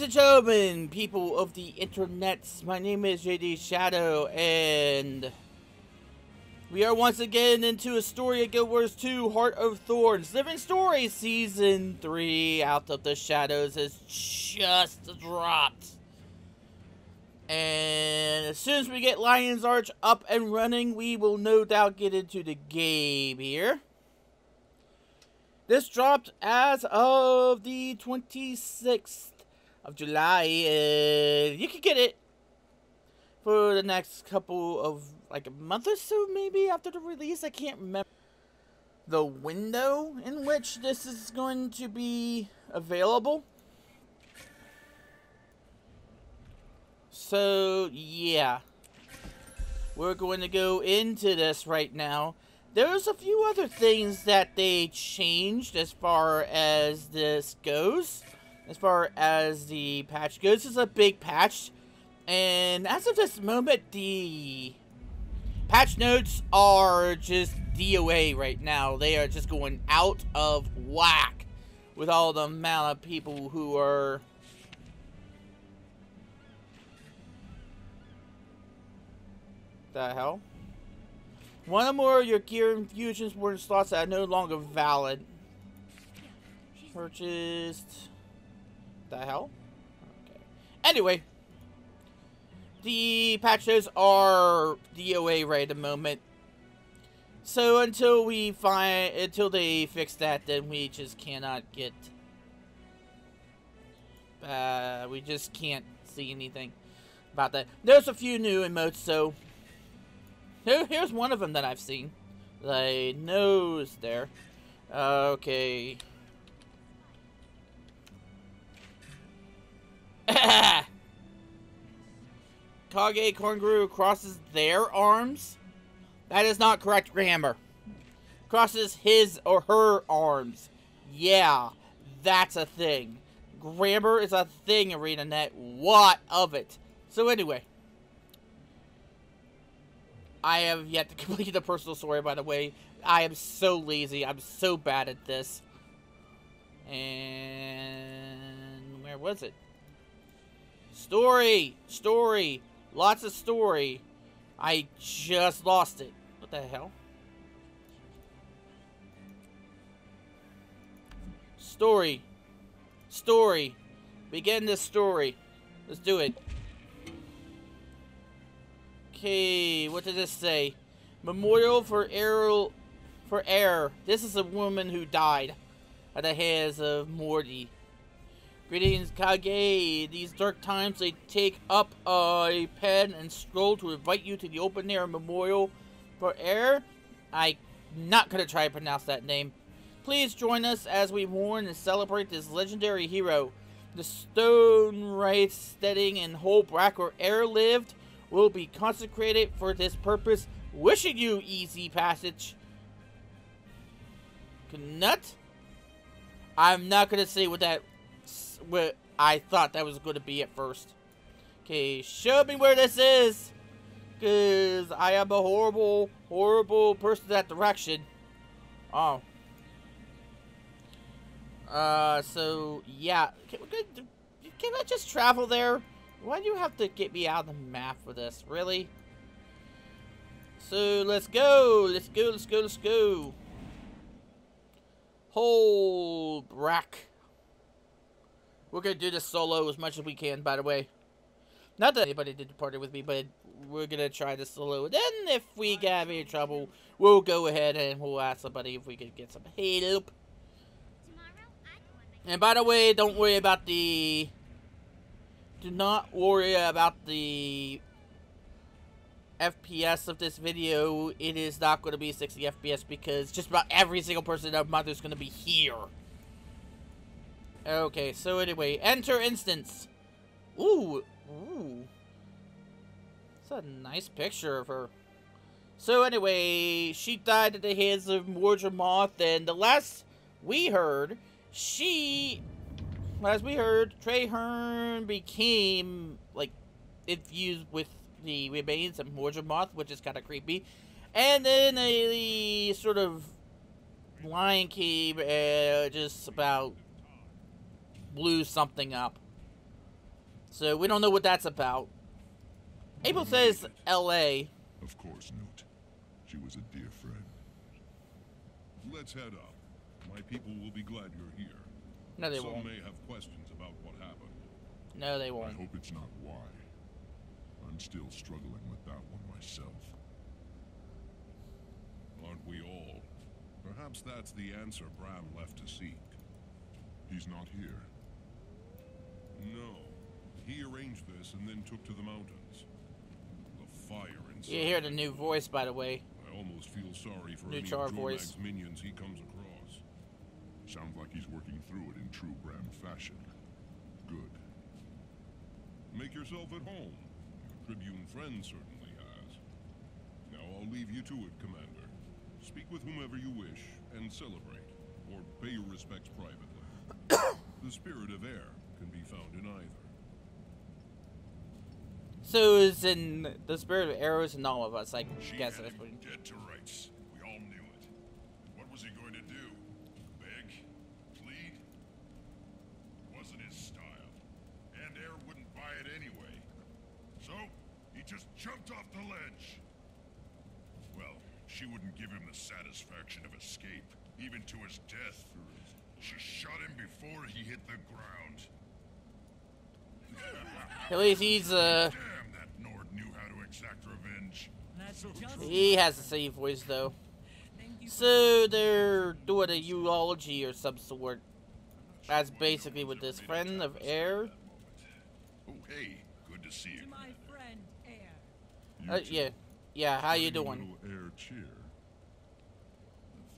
Ladies and gentlemen, people of the internet, my name is JD Shadow, and we are once again into a story of Guild Wars 2, Heart of Thorns. Living Story Season 3, Out of the Shadows, has just dropped. And as soon as we get Lion's Arch up and running, we will no doubt get into the game here. This dropped as of the 26th of July, and you can get it for the next couple of, like, a month or so, maybe, after the release. I can't remember the window in which this is going to be available. So, yeah. We're going to go into this right now. There's a few other things that they changed as far as this goes. As far as the patch goes. This is a big patch. And as of this moment, the patch notes are just DOA right now. They are just going out of whack with all the amount of people who are... The hell? One or more of your gear infusions were in slots that are no longer valid. Purchased... The hell? Okay. Anyway. The patches are DOA right at the moment. So until they fix that, then we just cannot get... we just can't see anything about that. There's a few new emotes, so... Here's one of them that I've seen. The nose there. Okay. Kage Kornguru crosses their arms. That is not correct grammar. Crosses his or her arms. Yeah, that's a thing. Grammar is a thing, ArenaNet. What of it? So anyway. I have yet to complete the personal story, by the way. I am so lazy. I'm so bad at this. And... where was it? Story! Story! Lots of story. I just lost it. What the hell? Story. Story. Begin this story. Let's do it. Okay, what does this say? Memorial for Air. This is a woman who died at the hands of Morty. Greetings, Kage. These dark times, they take up a pen and scroll to invite you to the open-air memorial for Air. I'm not going to try to pronounce that name. Please join us as we mourn and celebrate this legendary hero. The stone rites, steading and whole brack where Air lived will be consecrated for this purpose. Wishing you easy passage. Nut? I'm not going to say what I thought that was going to be at first. Okay, show me where this is. Because I am a horrible, horrible person in that direction. Oh. So, yeah. Can I just travel there? Why do you have to get me out of the map for this? Really? So, let's go. Let's go, let's go, let's go. Whole brack. We're going to do this solo as much as we can, by the way. Not that anybody did party with me, but we're going to try this solo. Then, if we get any trouble, we'll go ahead and we'll ask somebody if we can get some help. And by the way, don't worry about the... Do not worry about the FPS of this video. It is not going to be 60 FPS because just about every single person in our mother is going to be here. Okay, so anyway, enter instance. Ooh, ooh. It's a nice picture of her. So anyway, she died at the hands of Mordramoth, and the last we heard, as we heard, Traherne became, like, infused with the remains of Mordramoth, which is kind of creepy. And then a sort of lion came and just about blew something up. So we don't know what that's about. April says L.A. Of course, Newt. She was a dear friend. Let's head up. My people will be glad you're here. No, they Some won't. may have questions about what happened. No, they I won't. hope it's not why. I'm still struggling with that one myself. Aren't we all? Perhaps that's the answer Bram left to seek. He's not here. No. He arranged this and then took to the mountains. The fire inside. You hear the new voice, by the way. I almost feel sorry for New any Char of voice. Jormag's minions he comes across. Sounds like he's working through it in true Bram fashion. Good. Make yourself at home. Your Tribune friend certainly has. Now I'll leave you to it, Commander. Speak with whomever you wish, and celebrate. Or pay your respects privately. The spirit of air can be found in either. So is in the spirit of arrows and all of us, I guess that's what. Dead to rights. We all knew it. What was he going to do? Beg? Plead? Wasn't his style. And air wouldn't buy it anyway. So, he just jumped off the ledge. Well, she wouldn't give him the satisfaction of escape, even to his death. She shot him before he hit the ground. At least he's Damn, that Nord knew how to exact revenge. he has the same voice though. So they're doing a eulogy or some sort. That's basically what this friend of air. Oh, hey, good to see you. My friend, Air. Yeah. How you Little doing? air cheer.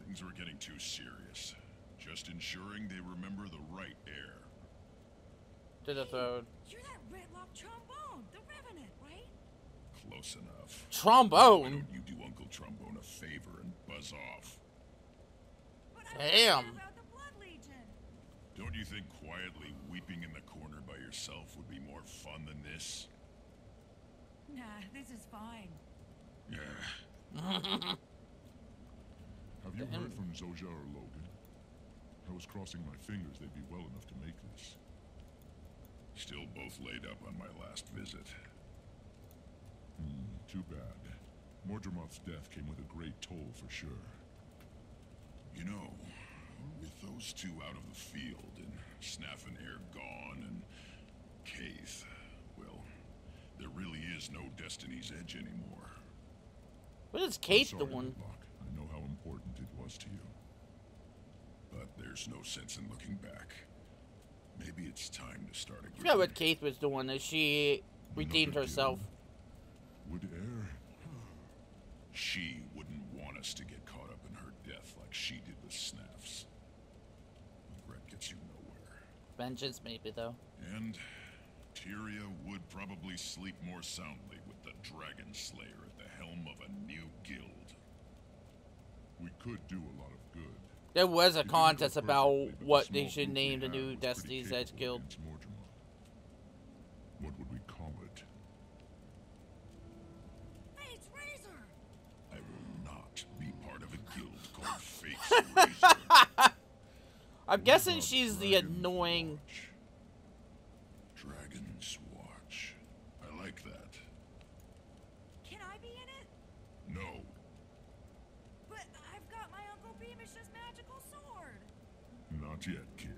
Things were getting too serious. Just ensuring they remember the right air. To the throne. You're that Redlock trombone, the Revenant, right? Close enough. Why Trombone. don't you do Uncle Trombone a favor and buzz off? But Damn. about the Blood Legion. Don't you think quietly weeping in the corner by yourself would be more fun than this? Nah, this is fine. Yeah. Have you heard from Zoja or Logan? I was crossing my fingers they'd be well enough to make this. Still both laid up on my last visit. Too bad. Mordremoth's death came with a great toll for sure. You know, with those two out of the field, and Snaff and Air gone, and Kaith, well, there really is no Destiny's Edge anymore. What is Kate Sorry, doing? Redlock. I know how important it was to you. But there's no sense in looking back. Maybe it's time to start again. I forgot what Kate was doing. Is she redeemed Another herself? deal. Would Air? She wouldn't want us to get caught up in her death like she did with Snaff's. Regret gets you nowhere. Vengeance, maybe though. And Tyria would probably sleep more soundly with the Dragon Slayer at the helm of a new guild. We could do a lot of good. There was a It didn't go contest about perfectly, but the what small they should group we name the had new was pretty Destiny's Edge capable guild. against Mordremoth. What would we call it? Fate's Razor. I will not be part of a guild called Fate's Razor. I'm What guessing about she's the Dragon's annoying. Watch? Dragon's Watch. I like that. Can I be in it? No. But I've got my Uncle Beamish's magical sword. Not yet, kid.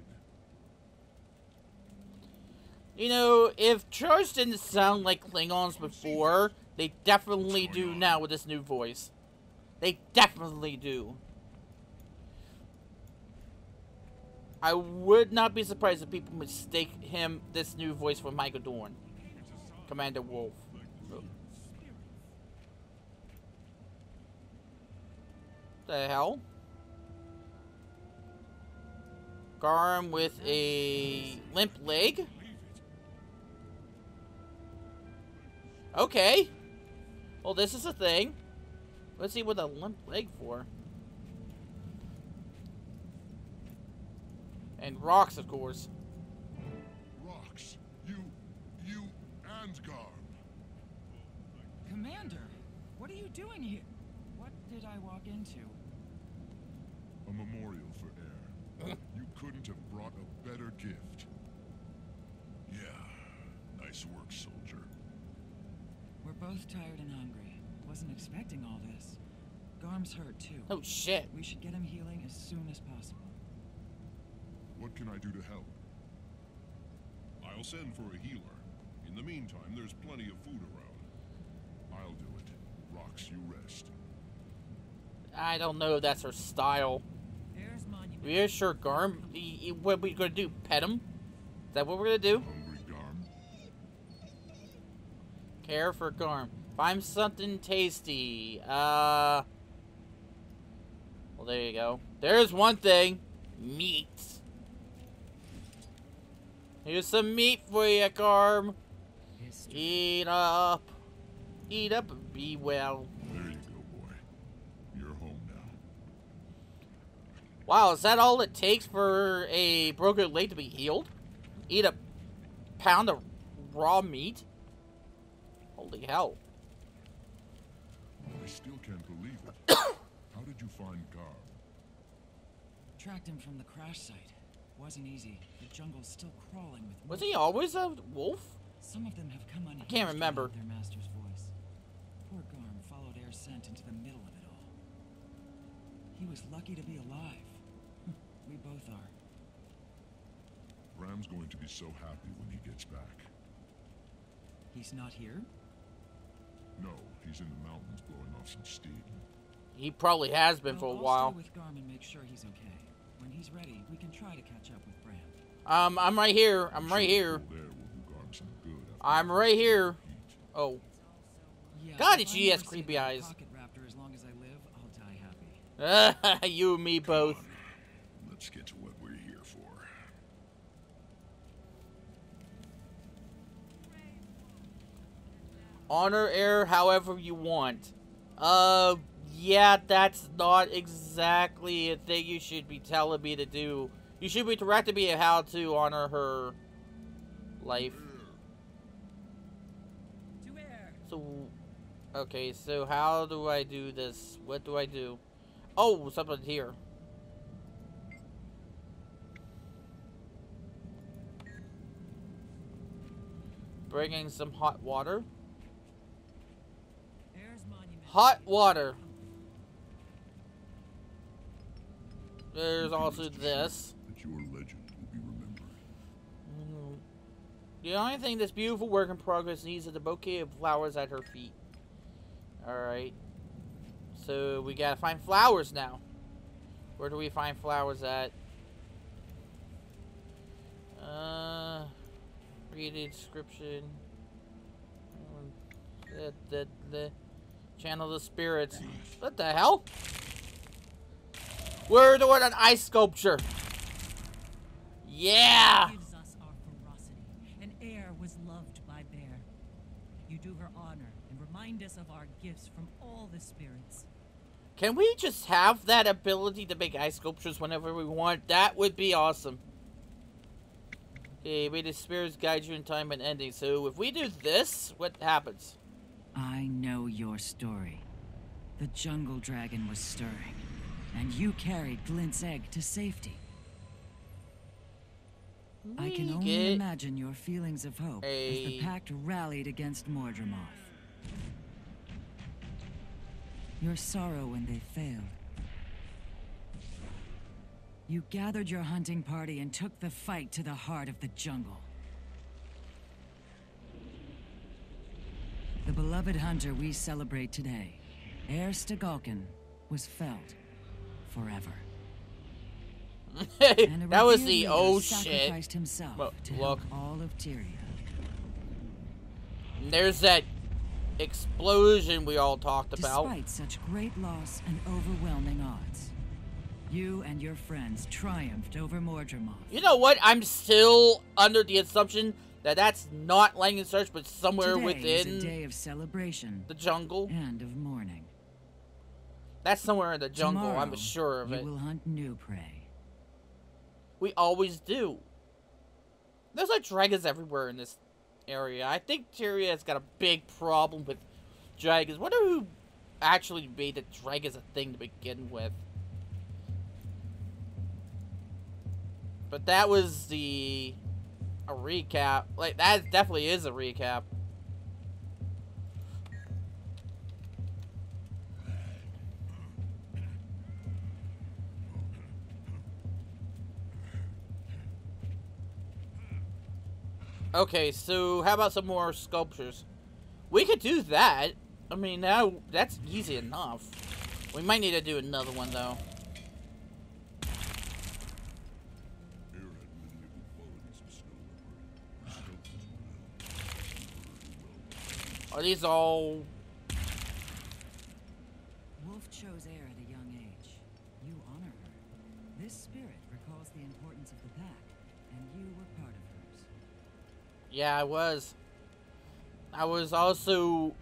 You know, if Charge didn't sound like Klingons before, they definitely do now with this new voice. They definitely do. I would not be surprised if people mistake this new voice for Michael Dorn, Commander Wolf. The hell? Garm with a limp leg? Okay. Well, this is a thing. Let's see what a limp leg for. And rocks, of course. Rocks. You, and Garm. Commander, what are you doing here? What did I walk into? A memorial for Air. You couldn't have brought a better gift. Yeah, nice Nice work, soldier. We're both tired and hungry. Wasn't expecting all this. Garm's hurt too. Oh shit. We should get him healing as soon as possible. What can I do to help? I'll send for a healer. In the meantime, there's plenty of food around. I'll do it. Rocks, you rest. I don't know if that's her style. There's monument. We're sure Garm. What are we gonna do? Pet him? Is that what we're gonna do? Hungry, Garm? Care for Garm. Find something tasty. Well, there you go. There's one thing. Meat. Here's some meat for you, Garm. Eat up. Eat up and be well. There you go, boy. You're home now. Wow, is that all it takes for a broken leg to be healed? Eat a pound of raw meat? Holy hell. I still can't believe it. How did you find Garm? Tracked him from the crash site. Wasn't easy. The jungle's still crawling with Was wolves. he always a wolf? Some of them have come unhinged. can't remember. to hear their master's voice. Poor Garm followed Air's scent into the middle of it all. He was lucky to be alive. We both are. Bram's going to be so happy when he gets back. He's not here? No, he's in the mountains blowing off some steam. He probably has been for a Well, while. I'll stay with Garm and make sure he's okay. When he's ready, we can try to catch up with Bram. I'm right here. I'm right here. There will do Garm some good after I'm right here. heat. Oh. Yeah, God, if did I she has never see creepy that eyes. Pocket raptor as long as I live, I'll die happy. You and me both. Let's get to what we're here for. Honor Air however you want. Yeah, that's not exactly a thing you should be telling me to do. You should be directing me on how to honor her life. To air. So, okay, so how do I do this? What do I do? Oh, something here. Bringing some hot water. Air's monument. Hot water. There's also this. That your legend will be remembered. The only thing this beautiful work in progress needs is a bouquet of flowers at her feet. Alright. So we gotta find flowers now. Where do we find flowers at? Read the description. The channel the spirits. What the hell? We're doing an ice sculpture. Yeah! Gives us our ferocity, and Air was loved by Bear. You do her honor and remind us of our gifts from all the spirits. Can we just have that ability to make ice sculptures whenever we want? That would be awesome. Okay, may the spirits guide you in time and ending. So if we do this, what happens? I know your story. The jungle dragon was stirring, and you carried Glint's egg to safety. I can only imagine your feelings of hope as the pact rallied against Mordramoth. Your sorrow when they failed. You gathered your hunting party and took the fight to the heart of the jungle. The beloved hunter we celebrate today, Air Stagalkin, was felled forever. And a That was revered the leader oh shit. sacrificed himself Well, to look. help all of Tyria. There's that explosion we all talked about. Despite such great loss and overwhelming odds, you and your friends triumphed over Mordramoth. You know what? I'm still under the assumption that that's not Lang and Search, but somewhere Today within is a day of celebration the jungle. and of mourning. That's somewhere in the jungle. Tomorrow, I'm sure of you it. will hunt new prey. We always do. There's like dragons everywhere in this area. I think Tyria has got a big problem with dragons. Wonder who actually made the dragons a thing to begin with. But that was the A recap. Like, that definitely is a recap. Okay, so how about some more sculptures? We could do that. I mean, now that's easy enough. We might need to do another one, though. Are these all... Wolf chose heir at a young age. You honor her. This spirit recalls the importance of the pack, and you were part of hers. Yeah, I was. I was also,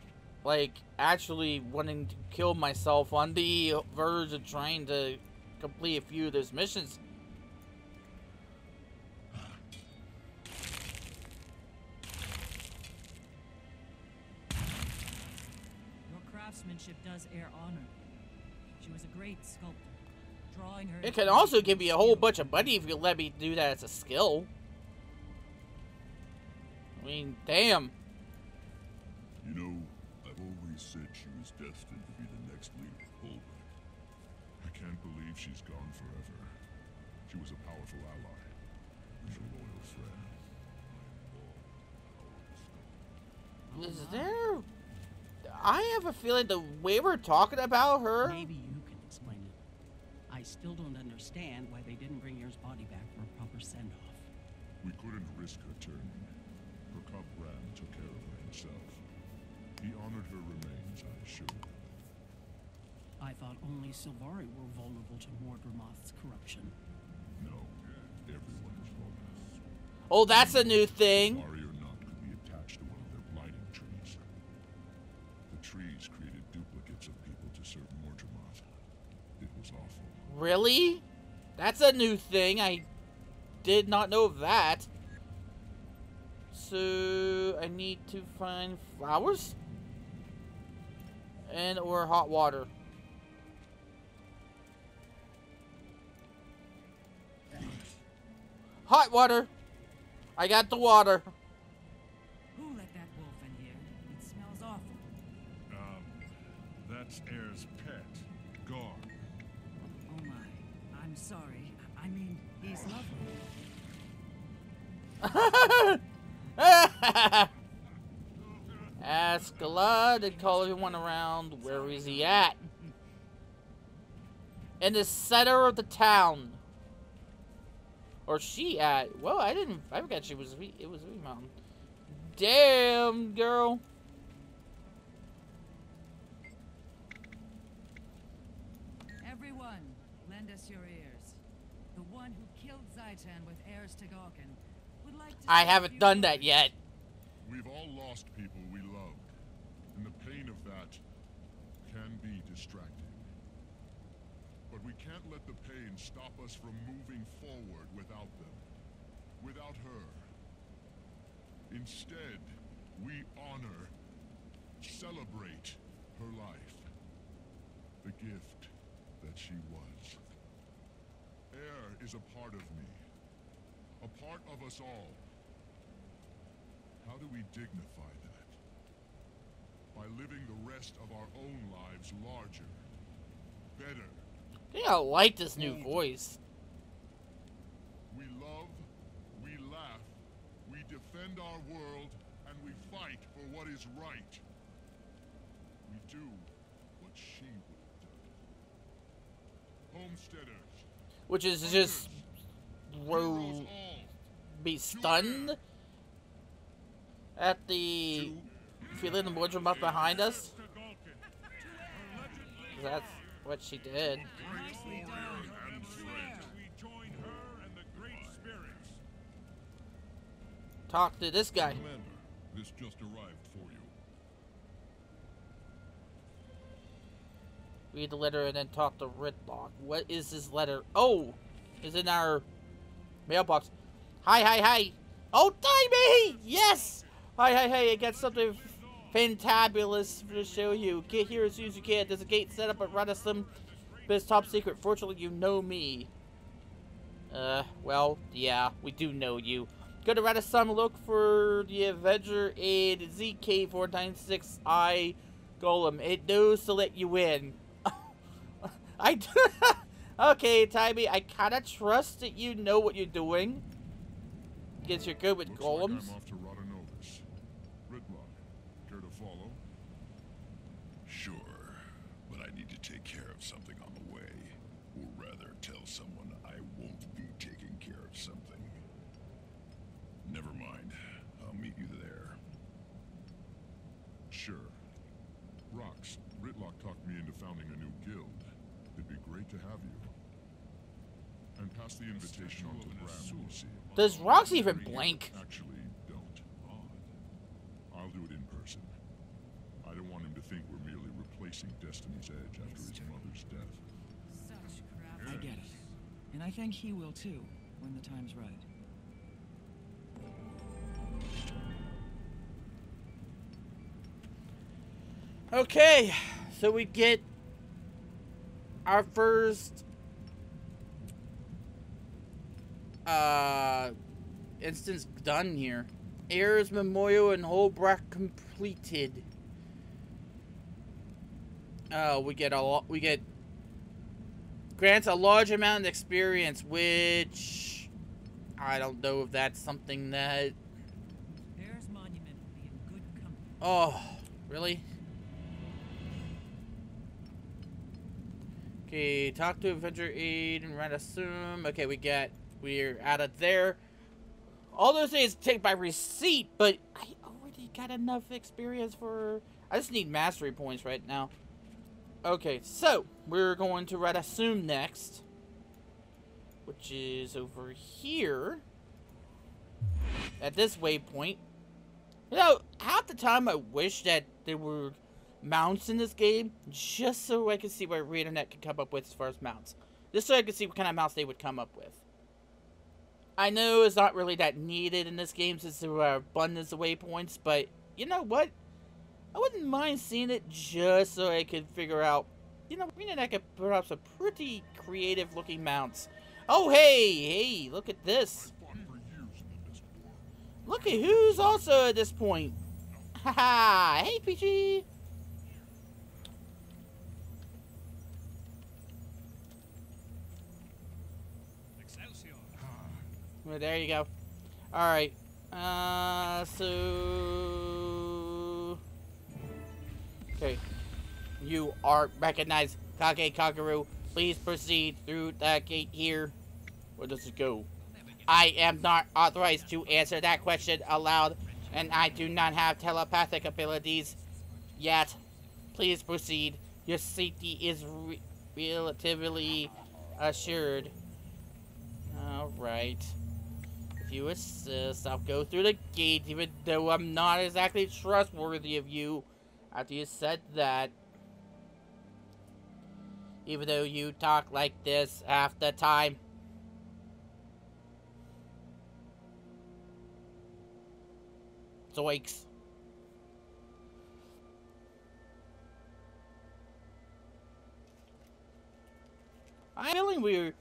like, actually wanting to kill myself on the verge of trying to complete a few of those missions. Your craftsmanship does heir honor. She was a great sculptor. Drawing her... It can also give me a whole bunch of money if you let me do that as a skill. I mean, damn. You know, I've always said she was destined to be the next leader of Holbeck. I can't believe she's gone forever. She was a powerful ally. She's a loyal friend. Is there... I have a feeling the way we're talking about her... Maybe you can explain it. I still don't understand why they didn't bring Air's body back for a proper send-off. We couldn't risk her turning. Her cub Ram took care of her himself. He honored her remains, I assure you. I thought only Sylvari were vulnerable to Mordremoth's corruption. No, everyone is vulnerable. Oh, that's a new thing. Sylvari or not could be attached to one of their blighting trees. The trees created duplicates of people to serve Mordremoth. It was awful. Really? That's a new thing. I did not know that. So, I need to find flowers? And or hot water. Hot water! I got the water. Who let that wolf in here? It smells awful. That's Air's pet, Gar. Oh my. I'm sorry. I mean, he's lovely. Ask Galad and call everyone around. Where is he at? In the center of the town. Or she at? Well, I forgot she was. It was V Mountain. Damn, girl. Everyone, lend us your ears. The one who killed Zaitan with heirs to Gawkin would like to... I haven't done that yet. We've all lost people we loved, and the pain of that can be distracting. But we can't let the pain stop us from moving forward without them, without her. Instead, we honor, celebrate her life, the gift that she was. Air is a part of me, a part of us all. How do we dignify that? By living the rest of our own lives larger, better. I think I like this new voice. We love, we laugh, we defend our world, and we fight for what is right. We do what she would have done. Homesteaders. Which is just be stunned at the feeling the Mordred up behind us. That's what she did. Talk to this guy. Commander, this just arrived for you. Read the letter and then talk to Ridlock. What is this letter? Oh, it's in our mailbox. Hi. Oh, Taimi! Yes! Hi. I got something fantabulous to show you. Get here as soon as you can. There's a gate set up at Radisson, but it's top secret. Fortunately, you know me. Well, yeah, we do know you. Go to Radisson, look for the Avenger Aid ZK496I Golem. It knows to let you in. I do. Okay, Taimi, I kinda trust that you know what you're doing. Guess you're good with Looks golems. like I'm off to Rodanovis. Ridlock, care to follow? Sure, but I need to take care of something on the way. Or rather, tell someone I won't be taking care of something. Never mind. I'll meet you there. Sure. Rox, Ridlock talked me into founding a new guild. It'd be great to have you. And pass the invitation on to Bram, we'll see. Does Rox even blink? Actually, don't. Odd. I'll do it in person. I don't want him to think we're merely replacing Destiny's Edge after his mother's death. Such crap. I get it. And I think he will too, when the time's right. Okay, so we get our first instance done here. Heirs Memorial and Holbrook completed. We get grants a large amount of experience, which I don't know if that's something that. Bear's monument will be in good company. Oh, really? Okay, talk to Avenger Aid and Radisson. Okay, we're out of there. All those things take by receipt, but I already got enough experience for. I just need mastery points right now. Okay, so we're going to Radisson next, which is over here at this waypoint. You know, half the time I wish that there were mounts in this game, just so I could see what Internet could come up with as far as mounts. Just so I could see what kind of mounts they would come up with. I know it's not really that needed in this game since there are abundance of waypoints, but you know what? I wouldn't mind seeing it just so I could figure out, you know, Internet could put up some pretty creative looking mounts. Oh, hey, look at this. Look at who's also at this point. Haha, hey, Peachy. Well, there you go. Alright. So... Okay. You are recognized. Kage Kagaru, please proceed through that gate here. Where does it go? I am not authorized to answer that question aloud, and I do not have telepathic abilities yet. Please proceed. Your safety is relatively assured. Alright. If you insist, I'll go through the gate, even though I'm not exactly trustworthy of you after you said that. Even though you talk like this half the time. Zoinks. I'm feeling weird.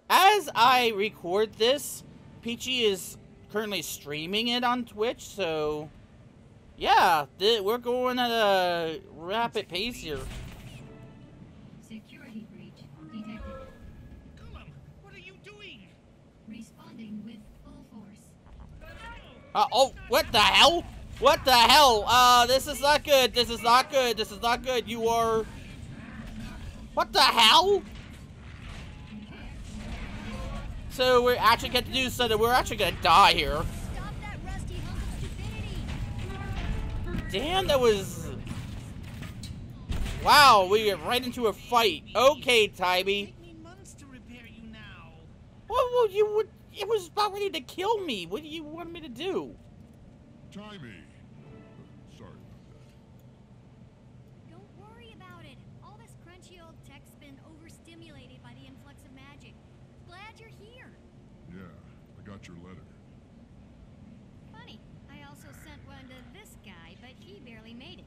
As I record this, Peachy is currently streaming it on Twitch, so yeah, we're going at a rapid pace here. Security breach detected. Golem, what are you doing? Responding with full force. Oh, what the hell? What the hell? This is not good. This is not good. This is not good. You are... What the hell? So we're actually going to do so that we're actually going to die here. Stop that rusty hunk of stupidity. Damn, that was... Wow, we get right into a fight. Okay, Taimi. Take me months to repair you now. Well, you would... It was about ready to kill me. What do you want me to do? Taimi! Sorry about that. Don't worry about it. All this crunchy old tech's been overstimulated by the influx of magic. Glad you're here. Yeah, I got your letter. Funny, I also sent one to this guy, but he barely made it.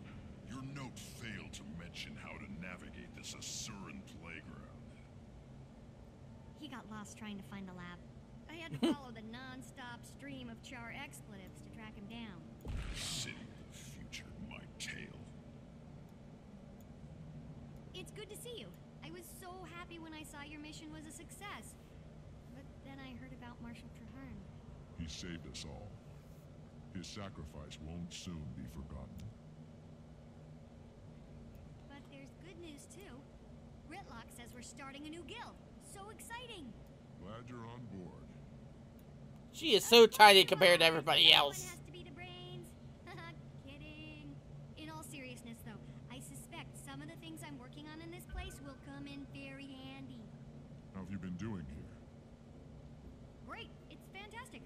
Your note failed to mention how to navigate this Asuran playground. He got lost trying to find the lab. I had to follow the non-stop stream of char expletives to track him down. City future my tail. It's good to see you. I was so happy when I saw your mission was a success. But then I heard about Marshal Traherne. He saved us all. His sacrifice won't soon be forgotten. But there's good news too. Gritlock says we're starting a new guild. So exciting! Glad you're on board. She is so tiny compared to everybody Everyone else. has to be the brains. Kidding. In all seriousness though, I suspect some of the things I'm working on in this place will come in very handy. How have you been doing here? Great, it's fantastic.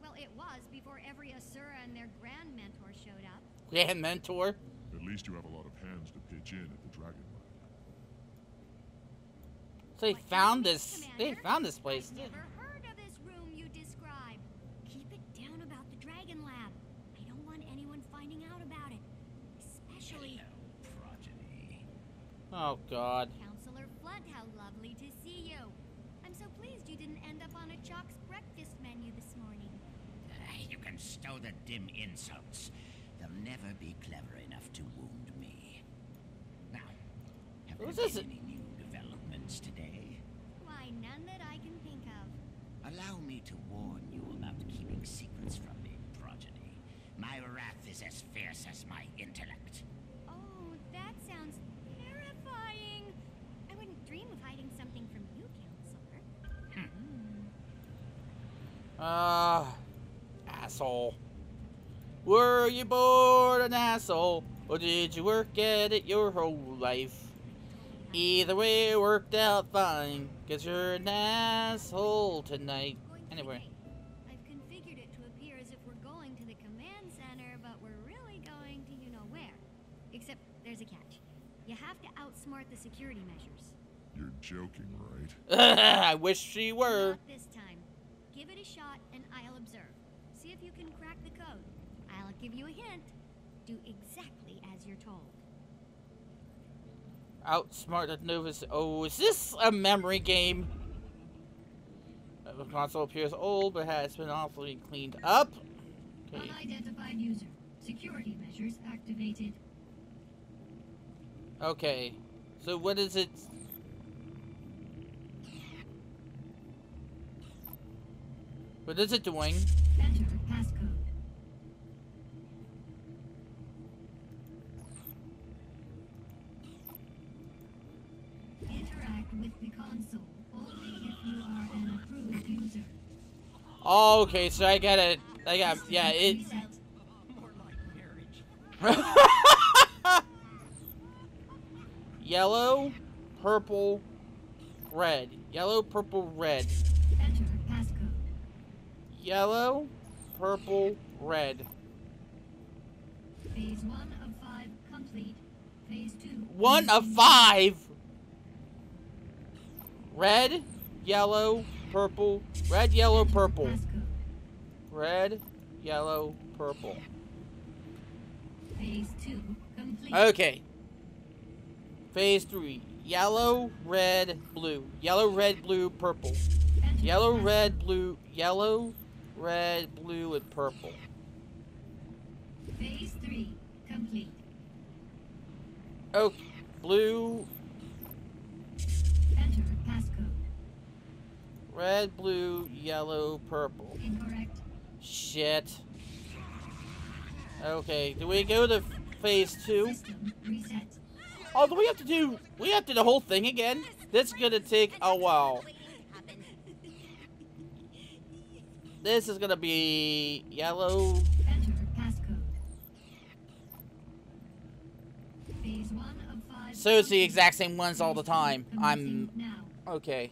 Well, it was before every Asura and their grand mentor showed up. Grand mentor. At least you have a lot of hands to pitch in at the Dragon Lab. So they What found do you this. think, They Commander? found this place. I've never heard of this room you describe. Keep it down about the Dragon Lab. I don't want anyone finding out about it. Especially Progeny. Oh God. Counselor Flunt. How lovely to see you. I'm so pleased you didn't end up on a Chalk's breakfast menu this morning. You can stow the dim insults. They'll never be clever enough to wound me. Now, have there Who's this? been any new developments today? Why, none that I can think of. Allow me to warn you about keeping secrets from me, Progeny. My wrath is as fierce as my intellect. Oh, that sounds terrifying. I wouldn't dream of hiding something from you, Counselor. Asshole. Were you born an asshole, or did you work at it your whole life? Either way, it worked out fine, 'cause you're an asshole tonight. Going to Anyway. the gate. I've configured it to appear as if we're going to the command center, but we're really going to you-know-where. Except there's a catch. You have to outsmart the security measures. You're joking, right? I wish she were. Not this time. Give it a shot and I'll observe. See if you can crack the code. I'll give you a hint. Do exactly as you're told. Outsmart the Novus. Oh, is this a memory game? The console appears old, but has been awfully cleaned up. Okay. Unidentified user. Security measures activated. Okay. So what is it? What is it doing? Enter passcode. Interact with the console only if you are an approved user. Oh, okay, so I got, yeah, it... Reset. More like marriage. Yellow, purple, red. Yellow, purple, red. Enter passcode. Yellow, purple, red. Phase 1 of 5 complete. Phase 2. 1 of 5! Red, yellow, purple. Red, yellow, purple. Passcode. Red, yellow, purple. Phase 2 complete. Okay. Phase 3. Yellow, red, blue. Yellow, red, blue, purple. Enter Yellow, passcode. red, blue. Yellow, red, blue, and purple. Phase 3 complete. Oh, blue, Enter passcode. red, blue, yellow, purple. Incorrect. Shit. Okay, do we go to phase 2? System reset. Oh, do we have to do the whole thing again? This is gonna take a while. This is gonna be yellow. Enter passcode. Phase 1 of 5. So it's the exact same ones all the time. Commencing now. Okay.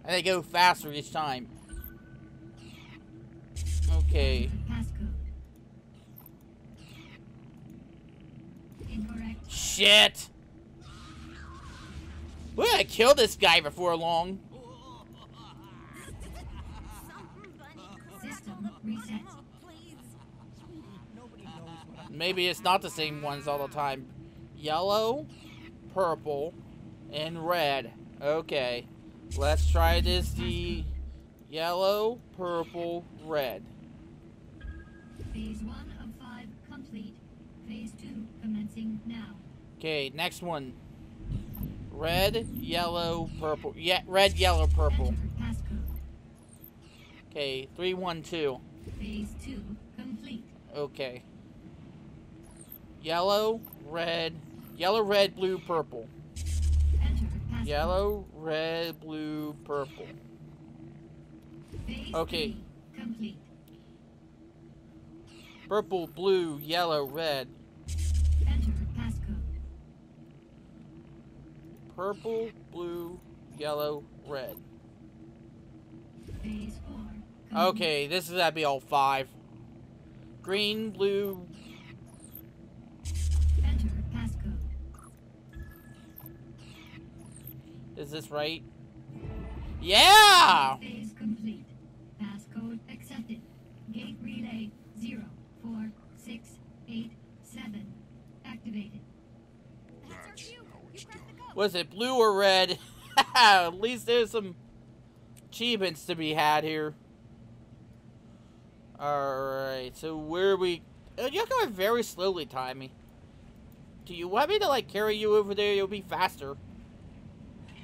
And they go faster each time. Okay. Passcode. Incorrect. Shit! We're gonna kill this guy before long. System reset. Maybe it's not the same ones all the time. Yellow, purple, and red. Okay. Let's try this. The Yellow, purple, red. Phase 1 of 5 complete. Phase 2 commencing now. Okay, next one. Red, yellow, purple. Yeah, red, yellow, purple. Enter passcode. Okay, 312. Phase 2 complete. Okay. Yellow, red, blue, purple. Enter passcode. Yellow, red, blue, purple. Phase Okay. 3 complete. Purple, blue, yellow, red. Enter passcode. Purple, blue, yellow, red. Phase 4 complete. Okay, this is gotta be all 5. Green, blue. Enter passcode. Is this right? Yeah! Phase complete. Passcode accepted. Gate relay 04687 activated. That's our That's cue. how You it's cracked the done. code. Was it blue or red? At least there's some achievements to be had here. Alright, so where are we? You're going very slowly, Taimi. Do you want me to, like, carry you over there? You'll be faster.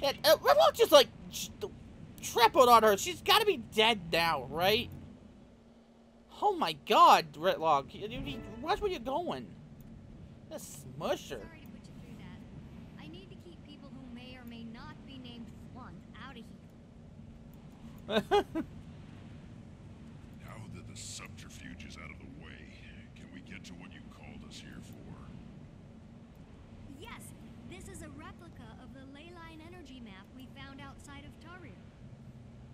Yeah, we're not just, like, tripled on her. She's got to be dead now, right? Oh my god, Ritlock. Watch where you're going. Just smush her. Sorry to put you through that. I need to keep people who may or may not be named Flunt out of here. Now that the subterfuge is out of the way, can we get to what you called us here for? Yes, this is a replica of the ley line energy map we found outside of Tarir.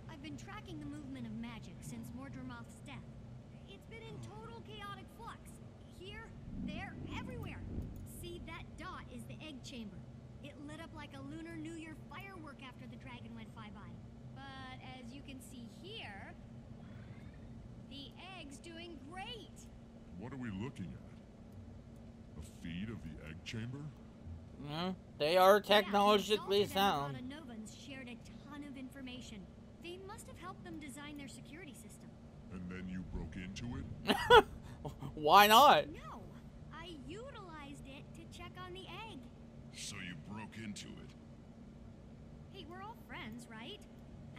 I've been tracking the movement of magic since Mordremoth's death. It's been in total chaotic flux. Here, there, everywhere. See, that dot is the egg chamber. It lit up like a Lunar New Year firework after the dragon went bye-bye. But as you can see here, the egg's doing great. What are we looking at? A feed of the egg chamber? They are Yeah, the technologically Exalted and sound. Armada Novans shared a ton of information. They must have helped them design their security system. And then you broke into it? Why not? No, I utilized it to check on the egg. So you broke into it? Hey, we're all friends, right?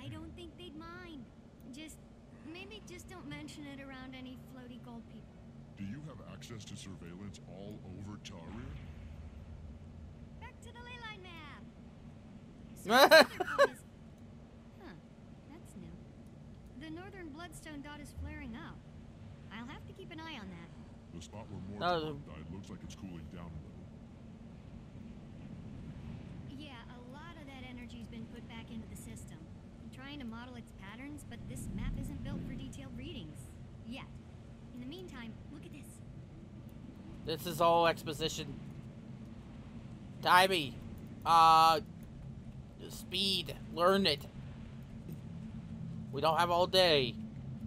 I don't think they'd mind. Maybe just don't mention it around any floaty gold people. Do you have access to surveillance all over Tarir? Back to the ley line map. So the other point is, that's new. The northern bloodstone dot is flaring up. I'll have to keep an eye on that. The spot where more No, died looks like it's cooling down a little. Yeah, a lot of that energy's been put back into the system. I'm trying to model its patterns, but this map isn't built for detailed readings. Yet. In the meantime, look at this. This is all exposition. Taimi. Speed. Learn it. We don't have all day.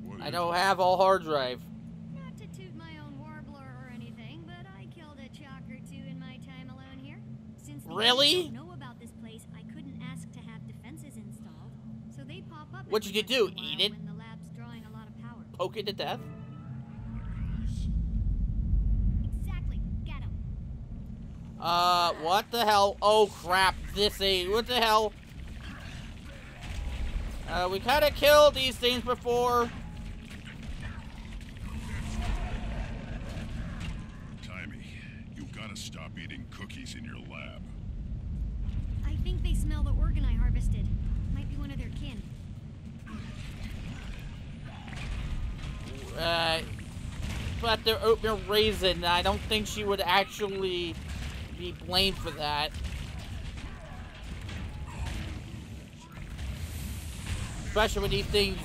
What I is don't it? have all hard drive. Not to toot my own warbler or anything, but I killed a chalk or two in my time alone here. Since the Really? others don't know about this place, I couldn't ask to have defenses installed. So they pop up. What every did you once do, in a while eat it? When the lab's drawing a lot of power. Poke it to death? Exactly. Get him. What the hell? Oh crap, this ain't, what the hell? We kinda killed these things before. Taimi, you gotta stop eating cookies in your lab. I think they smell the organ I harvested. Might be one of their kin. But they're oatmeal raisin, I don't think she would actually be blamed for that. Especially when these things,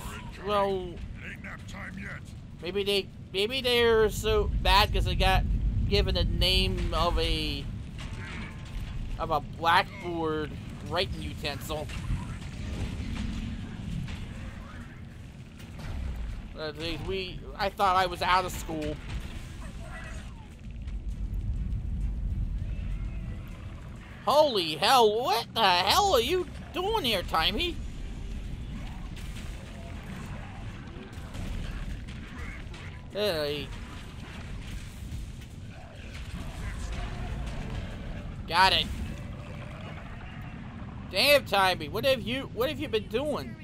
well, It ain't nap time yet. maybe they're so bad because they got given the name of a blackboard writing utensil. I thought I was out of school. Holy hell, what the hell are you doing here, Taimi? Hey. Got it. Damn, Taimi, what have you been doing?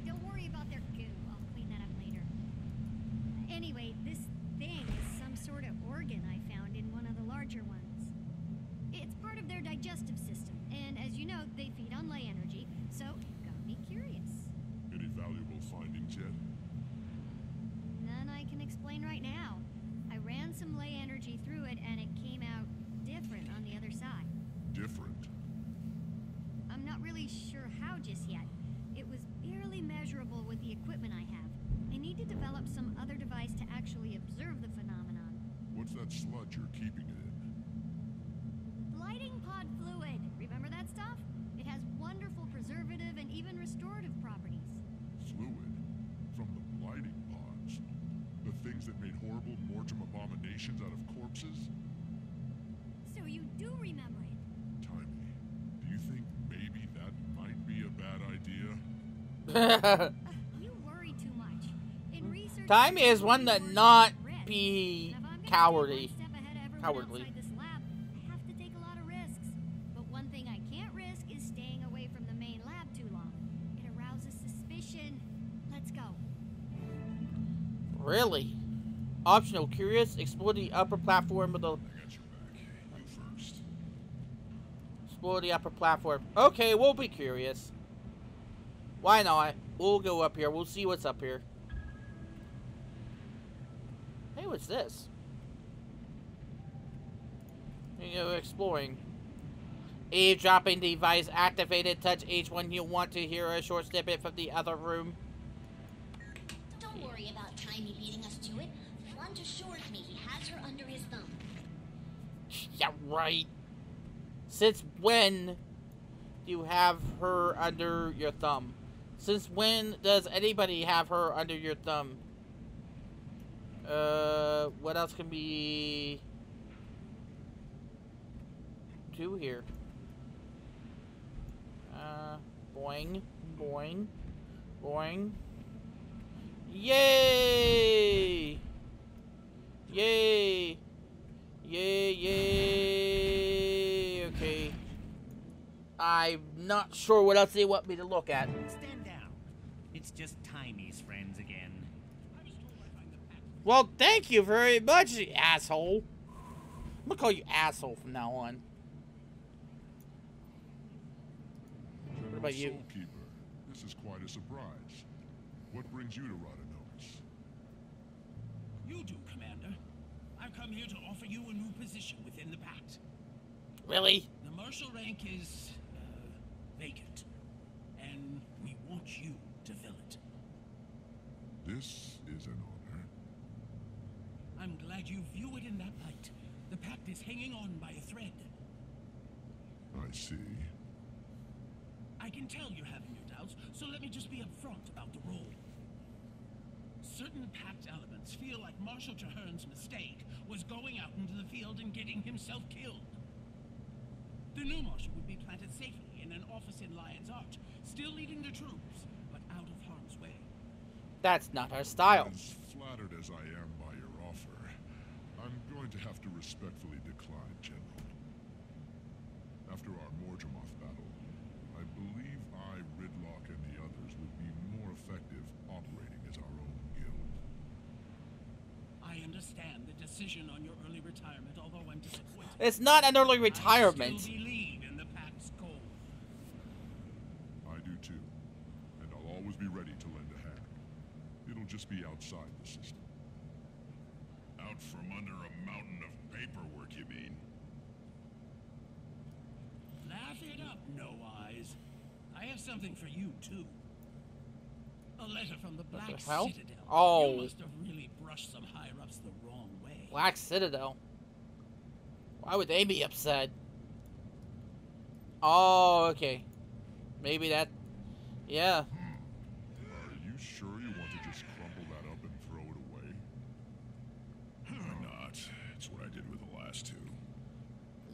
Don't worry about their goo. I'll clean that up later. Anyway, this thing is some sort of organ I found in one of the larger ones. It's part of their digestive system, and as you know, they feed on ley energy, so it got me curious. Any valuable findings yet? None I can explain right now. I ran some ley energy through it, and it came out different on the other side. Different? I'm not really sure how just yet. It was barely measurable with the equipment I have. I need to develop some other device to actually observe the phenomenon. What's that sludge you're keeping it in? Lighting pod fluid. Remember that stuff? It has wonderful preservative and even restorative properties. Fluid? From the blighting pods? The things that made horrible mortem abominations out of corpses? So you do remember it? Taimi, do you think maybe that might be a bad idea? You worry too much. In research, Taimi is one that not be cowardly. Cowardly. This lab, I have to take a lot of risks. But one thing I can't risk is staying away from the main lab too long. It arouses suspicion. Let's go. Really? Optional. Curious? Explore the upper platform of the... I got your back. You first. Explore the upper platform. Okay, we'll be curious. Why not? We'll go up here. We'll see what's up here. Hey, what's this? You go exploring. Eavesdropping device activated. Touch H when you want to hear a short snippet from the other room. Don't worry about Taimi beating us to it. Flunt assures me he has her under his thumb. Yeah, right. Since when do you have her under your thumb? Since when does anybody have her under your thumb? What else can we do here? Boing, boing, boing. Yay! Yay! Yay, yay! Okay. I'm not sure what else they want me to look at. Stand down. It's just Taimi's friends again. Well, thank you very much, you asshole. I'm gonna call you asshole from now on. What about you? Soulkeeper, this is quite a surprise. What brings you to Rhinonomus? You do, Commander. I've come here to offer you a new position within the Pact. Really? The marshal rank is, vacant. And we want you to fill it. This is an honor. I'm glad you view it in that light. The Pact is hanging on by a thread. I see. I can tell you're having your doubts, so let me just be upfront about the role. Certain Pact elements feel like Marshal Traherne's mistake was going out into the field and getting himself killed. The new Marshal would be planted safely in an office in Lion's Arch, still leading the troops, but out of harm's way. That's not our style. As flattered as I am by your offer, I'm going to have to respectfully decline, General. After our Morgemoth battle, I believe Ridlock, and the others would be more effective operating as our own guild. I understand the decision on your early retirement, although I'm disappointed. It's not an early retirement. I still believe in the Pact's goal. I do too, and I'll always be ready to lend a hand. It'll just be outside the system. Out from under a mountain of paperwork, you mean? Laugh it up, No Eyes. I have something for you, too. A letter from the Black hell? Citadel. Oh. You must have really brushed some higher-ups the wrong way. Black Citadel. Why would they be upset? Oh, okay. Maybe that... Yeah. Are you sure you want to just crumple that up and throw it away? Why not? It's what I did with the last two.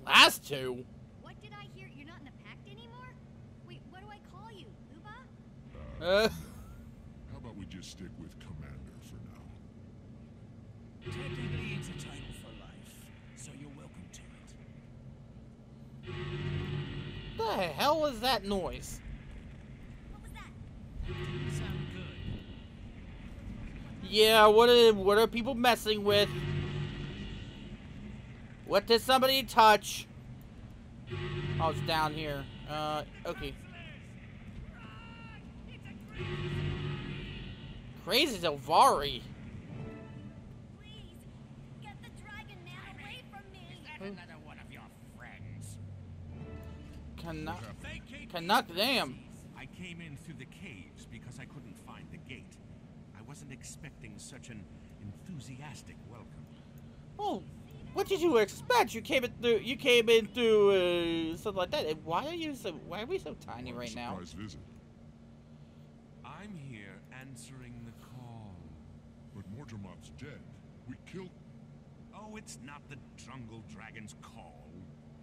Last two? What did I hear? You're not in the Pact anymore? Wait, what do I call you? Luba? How about we just stick with Commander for now? It's a title for life, so you're welcome to it. The hell is that noise? What was that? Didn't sound good. Yeah, what are people messing with? What did somebody touch? Oh, it's down here. Okay. Crazy Zelvari. Please, get the dragon man away from me. Is that another one of your friends? Canuck, damn. I came in through the caves because I couldn't find the gate. I wasn't expecting such an enthusiastic welcome. Oh, what did you expect? You came in through something like that. And why are we so tiny right now? Surprise visit. I'm here answering the call. But Mordremoth's dead. We killed... Oh, it's not the jungle dragon's call.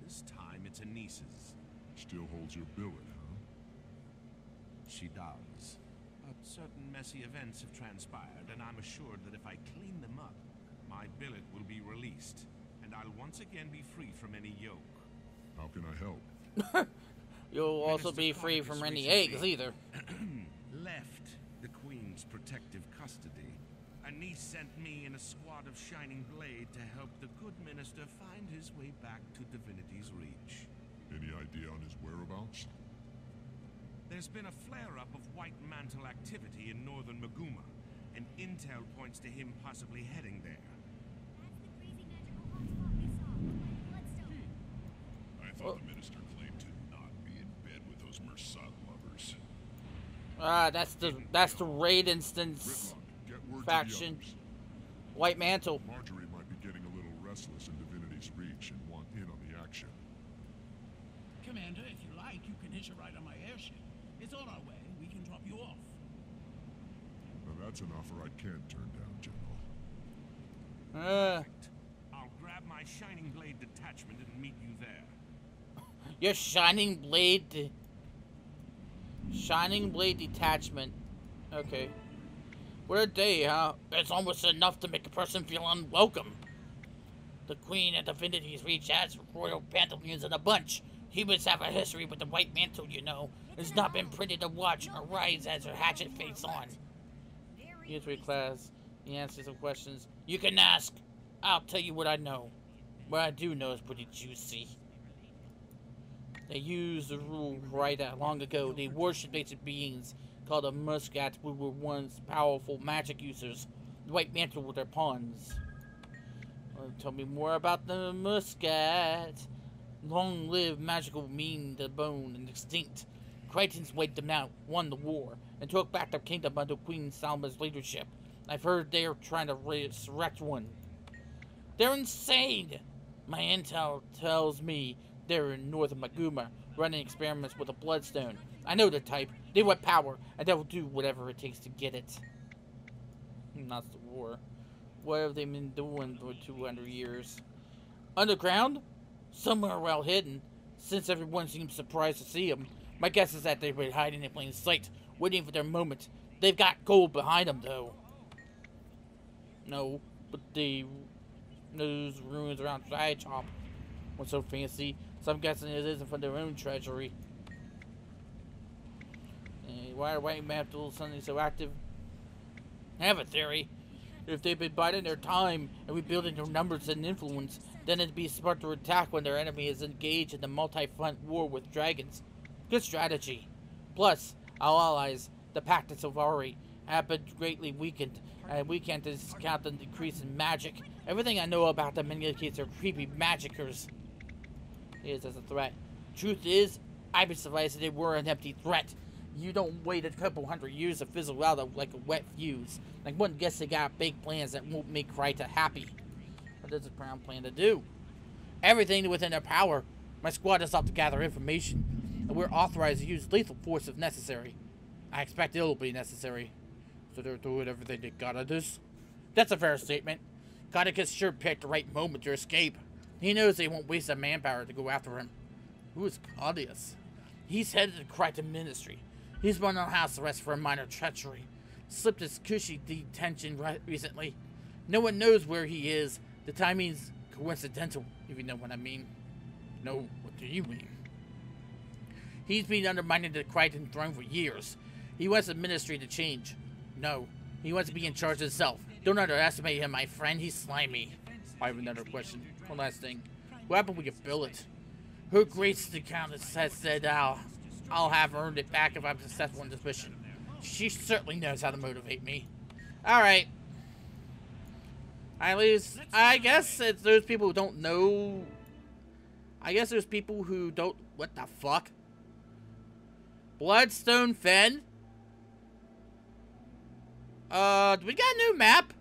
This time it's Anissa's. Still holds your billet, huh? She does. But certain messy events have transpired, and I'm assured that if I clean them up, my billet will be released, and I'll once again be free from any yoke. How can I help? You'll also Minister be free from Commodus any eggs recently either. left the Queen's protective custody. Anise sent me and a squad of Shining Blade to help the good minister find his way back to Divinity's Reach. Any idea on his whereabouts? There's been a flare-up of White Mantle activity in northern Maguma, and intel points to him possibly heading there. That's the crazy magical hotspot we saw. Bloodstone. I thought the minister claimed to not be in bed with those Mersat lovers. That's the raid instance Gridlock, get word faction. to the others. White Mantle. Marjorie might be getting a little restless in Divinity's Reach and want in on the action. Commander, if you like, you can hitch a ride on my airship. It's on our way. We can drop you off. Now that's an offer I can't turn down, General. Perfect. I'll grab my Shining Blade detachment and meet you there. Your Shining Blade detachment. Okay. What a day, huh? It's almost enough to make a person feel unwelcome. The Queen at Divinity's Reach has royal pantaloons in a bunch. Humans have a history with the White Mantle, you know. It's not been printed to watch or rise as her hatchet face on. History class. He answers some questions. You can ask. I'll tell you what I know. What I do know is pretty juicy. They used the rule right long ago. They worshipped ancient beings called the Muscats, who were once powerful magic users. The White Mantle were their pawns. Tell me more about the Muscats. Long-lived magical mean to the bone and extinct. Crichtons wiped them out, won the war, and took back their kingdom under Queen Salma's leadership. I've heard they're trying to resurrect one. They're insane! My intel tells me they're in northern Maguma, running experiments with a bloodstone. I know the type. They want power, and they'll do whatever it takes to get it. Not the war. What have they been doing for 200 years? Underground? Somewhere well hidden. Since everyone seems surprised to see them, my guess is that they've been hiding in plain sight, waiting for their moment. They've got gold behind them, though. No, but those ruins around Chop were so fancy, so I'm guessing it isn't from their own treasury. Why are White Mantles suddenly so active? I have a theory. If they've been biding their time and rebuilding their numbers and influence, then it'd be smart to attack when their enemy is engaged in the multi-front war with dragons. Good strategy. Plus, our allies, the Pact of Zelvari, have been greatly weakened, and we can't discount the decrease in magic. Everything I know about them indicates they're creepy magicers. Is as a threat. Truth is, I've been surprised that they were an empty threat. You don't wait a couple hundred years to fizzle out like a wet fuse. Like one guess they got big plans that won't make Kryta happy. What does the Crown plan to do? Everything within their power. My squad is out to gather information, and we're authorized to use lethal force if necessary. I expect it'll be necessary. So they're doing everything they gotta do. That's a fair statement. Gotta sure picked the right moment to escape. He knows they won't waste their manpower to go after him. Who is Claudius? He's headed to Kryta Ministry. He's been on house arrest for a minor treachery. Slipped his cushy detention recently. No one knows where he is, The timing's coincidental, if you know what I mean. No, what do you mean? He's been undermining the heightened throne for years. He wants the ministry to change. No, he wants to be in charge himself. Don't underestimate him, my friend. He's slimy. I have another question. One last thing. What happened with your billet? Her Grace the Countess has said I'll have earned it back if I'm successful in this mission. She certainly knows how to motivate me. Alright. At least, I guess it's those people who don't know. I guess there's people who don't. What the fuck? Bloodstone Fen? Do we got a new map?